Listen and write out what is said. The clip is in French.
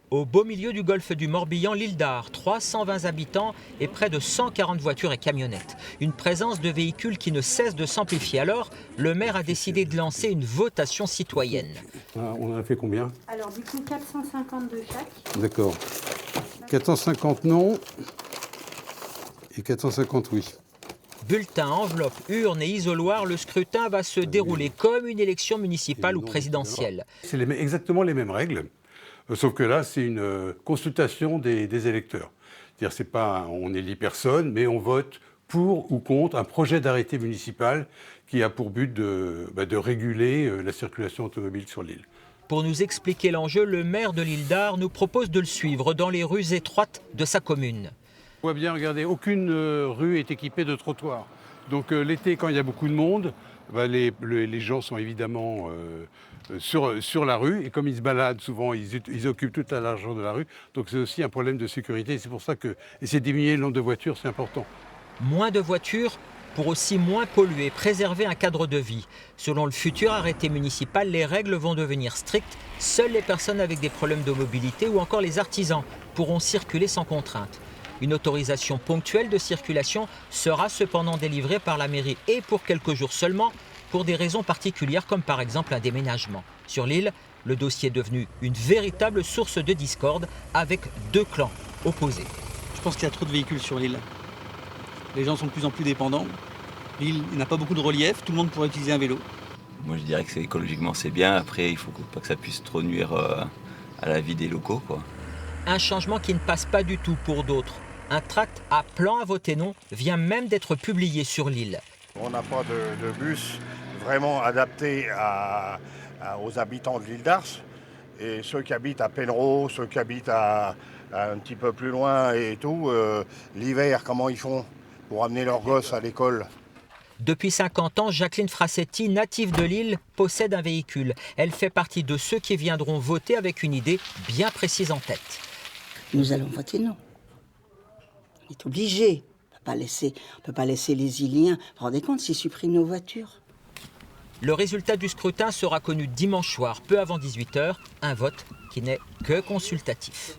Au beau milieu du golfe du Morbihan, l'île d'Ar, 320 habitants et près de 140 voitures et camionnettes. Une présence de véhicules qui ne cesse de s'amplifier. Alors, le maire a décidé de lancer une votation citoyenne. On en a fait combien? Alors du coup 450 de chaque. D'accord. 450 non et 450 oui. Bulletins, enveloppes, urnes et isoloirs, le scrutin va se dérouler comme une élection municipale ou présidentielle. C'est exactement les mêmes règles, sauf que là, c'est une consultation des électeurs. C'est-à-dire, c'est pas, on n'élit personne, mais on vote pour ou contre un projet d'arrêté municipal qui a pour but de réguler la circulation automobile sur l'île. Pour nous expliquer l'enjeu, le maire de l'île d'Ar nous propose de le suivre dans les rues étroites de sa commune. On voit bien, regardez, aucune rue est équipée de trottoirs. Donc l'été, quand il y a beaucoup de monde, les gens sont évidemment sur la rue. Et comme ils se baladent souvent, ils occupent toute la largeur de la rue. Donc c'est aussi un problème de sécurité. C'est pour ça que essayer de diminuer le nombre de voitures, c'est important. Moins de voitures pour aussi moins polluer, préserver un cadre de vie. Selon le futur arrêté municipal, les règles vont devenir strictes. Seules les personnes avec des problèmes de mobilité ou encore les artisans pourront circuler sans contrainte. Une autorisation ponctuelle de circulation sera cependant délivrée par la mairie et pour quelques jours seulement, pour des raisons particulières comme par exemple un déménagement. Sur l'île, le dossier est devenu une véritable source de discorde avec deux clans opposés. Je pense qu'il y a trop de véhicules sur l'île. Les gens sont de plus en plus dépendants. L'île n'a pas beaucoup de relief, tout le monde pourrait utiliser un vélo. Moi je dirais que écologiquement c'est bien, après il ne faut pas que ça puisse trop nuire à la vie des locaux, quoi. Un changement qui ne passe pas du tout pour d'autres. Un tract à plan à voter non vient même d'être publié sur l'île. On n'a pas de bus vraiment adapté aux habitants de l'île d'Ars. Et ceux qui habitent à Penrose, ceux qui habitent un petit peu plus loin et tout, l'hiver, comment ils font pour amener leurs gosses à l'école? Depuis 50 ans, Jacqueline Frassetti, native de l'île, possède un véhicule. Elle fait partie de ceux qui viendront voter avec une idée bien précise en tête. Nous allons voter non. On est obligé. On ne peut pas laisser les Iliens. Vous vous rendez compte s'ils suppriment nos voitures? Le résultat du scrutin sera connu dimanche soir, peu avant 18 h. Un vote qui n'est que consultatif.